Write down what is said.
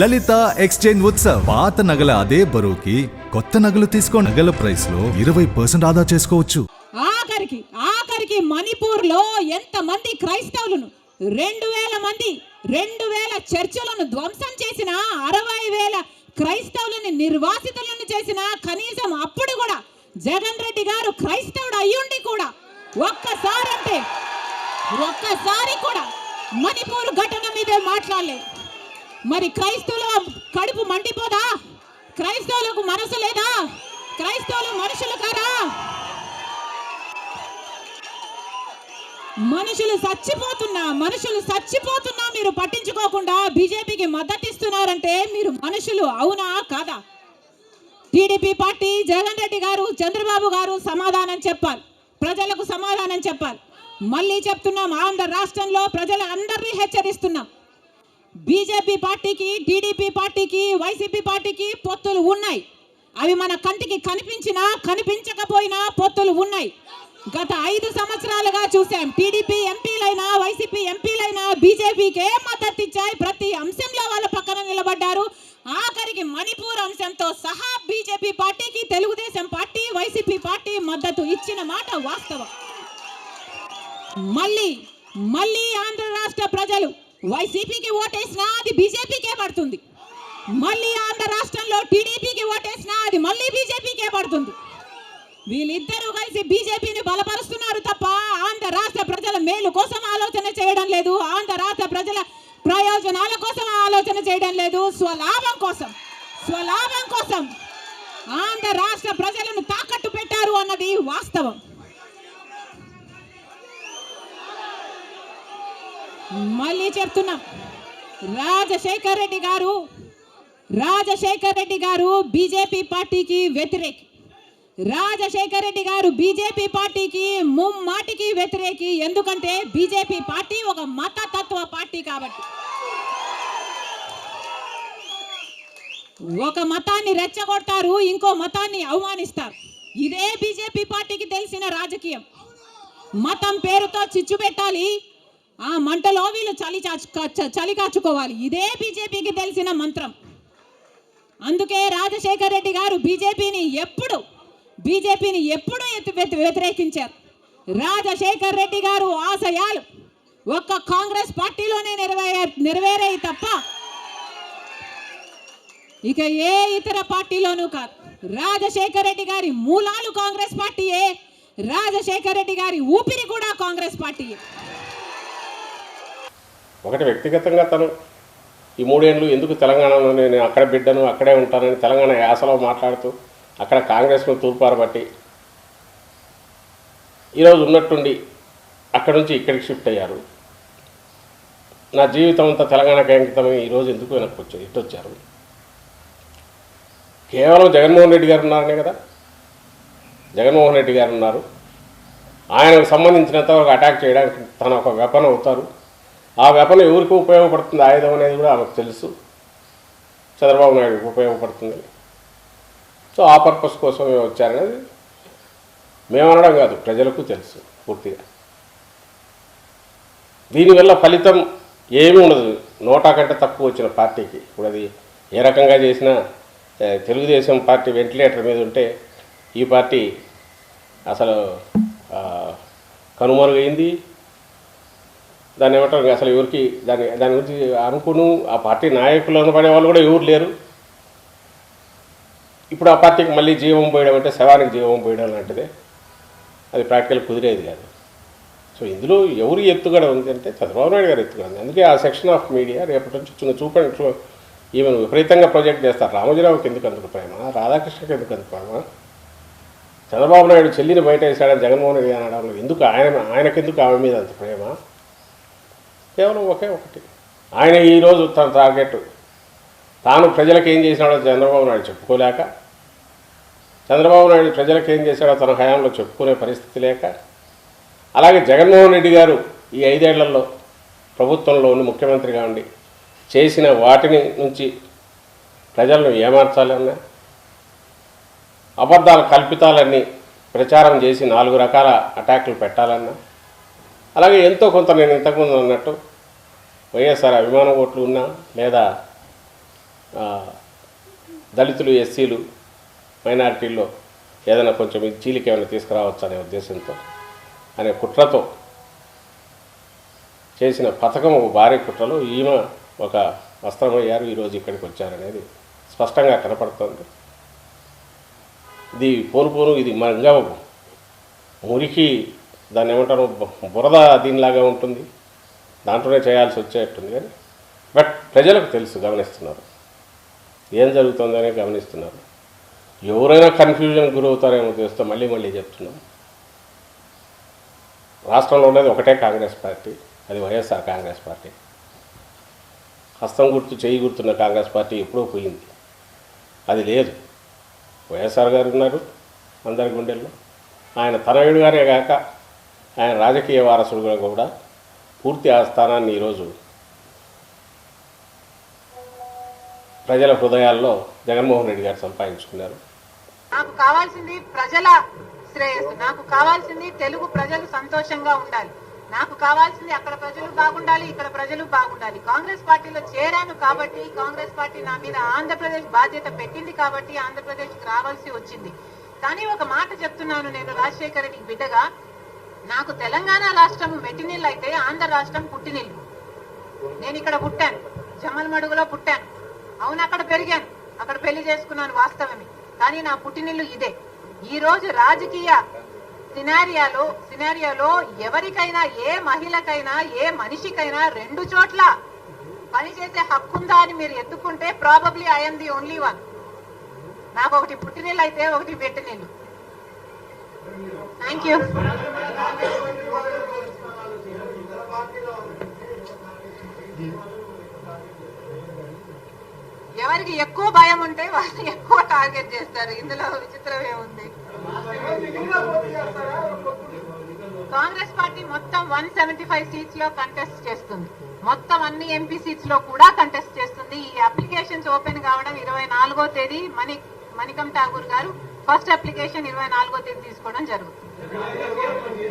లలిత exchange Utsav. పాత నగల అదే బరువుకి కొత్త నగలు తీసుకో. నగల ప్రైస్ లో 20% ఆదా చేసుకోవచ్చు. ఆఖరికి మణిపూర్ లో ఎంత మంది క్రైస్తవులను 2000 మంది 2000 చర్చిలను ధ్వంసం చేసిన 60,000 క్రైస్తవులను నిర్వాసితులను చేసిన కనీసం అప్పుడు కూడా జగన్ రెడ్డి గారు క్రైస్తవుడు అయ్యుండి కూడా ఒక్కసారి కూడా మణిపూర్ ఘటన మీదే మాట్లాడలేదు. మరి క్రైస్తవుల కడుపు మండిపోదా? క్రైస్తవులకు మనసు లేదా? క్రైస్తవులు మనుషులు కారా? మనుషులు చచ్చిపోతున్నా మీరు పట్టించుకోకుండా బీజేపీకి మద్దతు ఇస్తున్నారంటే మీరు మనుషులు అవునా కాదా? టీడీపీ పార్టీ, జగన్ రెడ్డి గారు, చంద్రబాబు గారు సమాధానం చెప్పాలి, ప్రజలకు సమాధానం చెప్పాలి. మళ్ళీ చెప్తున్నాం, ఆంధ్ర రాష్ట్రంలో ప్రజలు అందరినీ హెచ్చరిస్తున్నాం. బీజేపీ పార్టీకి, టీడీపీ పార్టీకి, వైసీపీ పార్టీకి పొత్తులు ఉన్నాయి. అవి మన కంటికి కనిపించినా కనిపించకపోయినా పొత్తులు ఉన్నాయి. గత 5 సంవత్సరాలుగా చూసాం. టీడీపీ ఎంపీలైనా, వైసీపీ ఎంపీలైనా బీజేపీకే మద్దతు ఇచ్చాయి. ప్రతి అంశంలో వాళ్ళ పక్కన నిలబడ్డారు. ఆఖరికి మణిపూర్ అంశంతో సహా బీజేపీ పార్టీకి తెలుగుదేశం పార్టీ, వైసీపీ పార్టీ మద్దతు ఇచ్చిన మాట వాస్తవం. మళ్ళీ ఆంధ్ర రాష్ట్ర ప్రజలు వైసీపీకి ఓటేసినా అది బీజేపీకే పడుతుంది. మళ్ళీ ఆంధ్ర రాష్ట్రంలో టీడీపీకి ఓటేసినా అది మళ్ళీ బీజేపీకే పడుతుంది. వీళ్ళిద్దరూ కలిసి బీజేపీని బలపరుస్తున్నారు తప్ప ఆంధ్ర రాష్ట్ర ప్రజల మేలు కోసం ఆలోచన చేయడం లేదు. ఆంధ్ర రాష్ట్ర ప్రజల ప్రయోజనాల కోసం ఆలోచన చేయడం లేదు. స్వలాభం కోసం ఆంధ్ర రాష్ట్ర ప్రజలను తాకట్టు పెట్టారు అన్నది వాస్తవం. మళ్ళీ చెప్తున్నాం, రాజశేఖర్ రెడ్డి గారు బీజేపీ పార్టీకి వ్యతిరేకి. రాజశేఖర్ రెడ్డి గారు బీజేపీ పార్టీకి ముమ్మాటికి వ్యతిరేకి. ఎందుకంటే బీజేపీ పార్టీ ఒక మతతత్వ పార్టీ కాబట్టి. ఒక మతాన్ని రెచ్చగొడతారు, ఇంకో మతాన్ని అవమానిస్తారు. ఇదే బీజేపీ పార్టీకి తెలిసిన రాజకీయం. మతం పేరుతో చిచ్చు పెట్టాలి, ఆ మంటలో వీళ్ళు చలి కాచుకోవాలి. ఇదే బీజేపీకి తెలిసిన మంత్రం. అందుకే రాజశేఖర్ రెడ్డి గారు బీజేపీని ఎప్పుడు వ్యతిరేకించారు. రాజశేఖర్ రెడ్డి గారు ఆశయాలు ఒక్క కాంగ్రెస్ పార్టీలోనే నెరవేరాయి తప్ప ఇక ఏ ఇతర పార్టీలోనూ కాదు. రాజశేఖర్ రెడ్డి గారి మూలాలు కాంగ్రెస్ పార్టీయే, రాజశేఖర్ రెడ్డి గారి ఊపిరి కూడా కాంగ్రెస్ పార్టీయే. ఒకటి వ్యక్తిగతంగా తను ఈ 3 ఏళ్ళు ఎందుకు తెలంగాణలో నేను అక్కడ బిడ్డను అక్కడే ఉంటానని తెలంగాణ యాసలో మాట్లాడుతూ అక్కడ కాంగ్రెస్ను తూర్పారబట్టి ఈరోజు ఉన్నట్టుండి అక్కడి నుంచి ఇక్కడికి షిఫ్ట్ అయ్యారు. నా జీవితం అంతా తెలంగాణకి అంకితమై ఈరోజు ఎందుకు వెనక్కి ఇట్టొచ్చారు? కేవలం జగన్మోహన్ రెడ్డి గారు ఉన్నారనే కదా. జగన్మోహన్ రెడ్డి గారు ఉన్నారు, ఆయనకు సంబంధించినంతవరకు అటాక్ చేయడానికి తన ఒక వెపన్ అవుతారు. ఆ వెపన్ ఎవరికి ఉపయోగపడుతుంది ఆయుధం అనేది కూడా ఆమెకు తెలుసు. చంద్రబాబు నాయుడుకి ఉపయోగపడుతుంది. సో ఆ పర్పస్ కోసం మేము వచ్చారనేది మేమనడం కాదు, ప్రజలకు తెలుసు పూర్తిగా. దీనివల్ల ఫలితం ఏమీ ఉండదు. 100 కంటే తక్కువ వచ్చిన పార్టీకి. ఇప్పుడు అది ఏ రకంగా చేసినా తెలుగుదేశం పార్టీ వెంటిలేటర్ మీద ఉంటే ఈ పార్టీ అసలు కనుమరుగైంది. దాన్ని ఏమంటారు, అసలు ఎవరికి దాని గురించి అనుకును ఆ పార్టీ నాయకులు అనబడే వాళ్ళు కూడా ఎవరు లేరు. ఇప్పుడు ఆ పార్టీకి మళ్ళీ జీవం పోయడం అంటే శవానికి జీవం పోయడం లాంటిదే. అది ప్రాక్టికల్ కుదిరేది కాదు. సో ఇందులో ఎవరు ఎత్తుగడ ఉంది అంటే చంద్రబాబు నాయుడు గారు ఎత్తుగడ ఉంది. అందుకే ఆ సెక్షన్ ఆఫ్ మీడియా రేపటి నుంచి ఈమెను విపరీతంగా ప్రొజెక్ట్ చేస్తారు. రామోజీరావుకి ఎందుకు అందుకు ప్రేమ, రాధాకృష్ణకి ఎందుకు అందుకు ప్రేమ, చంద్రబాబు నాయుడు చెల్లిని బయట వేసాడని జగన్మోహన్ రెడ్డి అనడంలో ఎందుకు ఆయనకెందుకు ఆమె మీద అంత ప్రేమ? కేవలం ఒకటి, ఆయన ఈరోజు తన టార్గెట్ తాను ప్రజలకు ఏం చేసినాడో చంద్రబాబు నాయుడు చెప్పుకోలేక, చంద్రబాబు నాయుడు ప్రజలకు ఏం చేశాడో తన హయాంలో చెప్పుకునే పరిస్థితి లేక, అలాగే జగన్మోహన్ రెడ్డి గారు ఈ 5 ఏళ్లలో ప్రభుత్వంలో ఉండి ముఖ్యమంత్రిగా ఉండి చేసిన వాటిని నుంచి ప్రజలను ఏమార్చాలన్నా, అబద్ధాల కల్పితాలన్నీ ప్రచారం చేసి 4 రకాల అటాకులు పెట్టాలన్నా, అలాగే ఎంతో కొంత నేను ఇంతకుముందు అన్నట్టు వైఎస్ఆర్ అభిమాన ఓట్లు ఉన్నా లేదా దళితులు, ఎస్సీలు, మైనారిటీల్లో ఏదైనా కొంచెం చీలిక ఏమైనా తీసుకురావచ్చు అనే ఉద్దేశంతో అనే కుట్రతో చేసిన పథకం భారీ కుట్రలో ఈమె ఒక వస్త్రమయ్యారు, ఈరోజు ఇక్కడికి వచ్చారనేది స్పష్టంగా కనపడుతుంది. ఇది పోను ఇది మంగా మురికి, దాన్ని ఏమంటారు, బురద దీనిలాగా ఉంటుంది, దాంట్లోనే చేయాల్సి వచ్చేట్టుంది. కానీ బట్ ప్రజలకు తెలుసు, గమనిస్తున్నారు, ఏం జరుగుతుందనే గమనిస్తున్నారు. ఎవరైనా కన్ఫ్యూజన్ గురవుతారేమో ఉద్దేశంతో మళ్ళీ చెప్తున్నాం, రాష్ట్రంలో ఉన్నది ఒకటే కాంగ్రెస్ పార్టీ, అది వైఎస్ఆర్ కాంగ్రెస్ పార్టీ. హస్తం గుర్తు, చేయి గుర్తున్న కాంగ్రెస్ పార్టీ ఎప్పుడో పోయింది, అది లేదు. వైఎస్ఆర్ గారు ఉన్నారు అందరి గుండెల్లో. ఆయన తనయుడు గారే కాక ఆయన రాజకీయ వారసుడుగా కూడా పూర్తి ఆ స్థానాన్ని ఈరోజు ప్రజల హృదయాల్లో జగన్మోహన్ రెడ్డి గారు సంపాదించుకున్నారు. నాకు కావాల్సింది ప్రజల శ్రేయస్సు, నాకు కావాల్సింది తెలుగు ప్రజలు సంతోషంగా ఉండాలి, నాకు కావాల్సింది అక్కడ ప్రజలు బాగుండాలి, ఇక్కడ ప్రజలు బాగుండాలి. కాంగ్రెస్ పార్టీలో చేరాను కాబట్టి, కాంగ్రెస్ పార్టీ నా మీద ఆంధ్రప్రదేశ్ బాధ్యత పెట్టింది కాబట్టి ఆంధ్రప్రదేశ్కి రావాల్సి వచ్చింది. కానీ ఒక మాట చెప్తున్నాను, నేను రాజశేఖర రెడ్డి బిడ్డగా, నాకు తెలంగాణ రాష్ట్రం మెట్టినిల్లు అయితే ఆంధ్ర రాష్ట్రం పుట్టినిల్లు. నేను ఇక్కడ పుట్టాను, జమ్మలమడుగులో పుట్టాను, అవును అక్కడ పెరిగాను, అక్కడ పెళ్లి చేసుకున్నాను, వాస్తవమే. కానీ నా పుట్టినిల్లు ఇదే. ఈ రోజు రాజకీయ సినారియాలో ఎవరికైనా, ఏ మహిళకైనా, ఏ మనిషికైనా రెండు చోట్ల పనిచేసే హక్కుందా అని మీరు ఎత్తుకుంటే probably I'm the only one. నాకు ఒకటి పుట్టినిల్లు అయితే ఒకటి పెట్టినిల్లు. Thank you. ఎవరికి ఎక్కువ భయం ఉంటే వాళ్ళు ఎక్కువ టార్గెట్ చేస్తారు, ఇందులో విచిత్రం ఏముంది. కాంగ్రెస్ పార్టీ మొత్తం 175 సీట్స్ లో కంటెస్ట్ చేస్తుంది, మొత్తం అన్ని ఎంపీ సీట్స్ లో కూడా కంటెస్ట్ చేస్తుంది. ఈ అప్లికేషన్స్ ఓపెన్ కావడం 24వ తేదీ మణికం ఠాగూర్ గారు ఫస్ట్ అప్లికేషన్ 24వ తేదీ తీసుకోవడం జరుగుతుంది.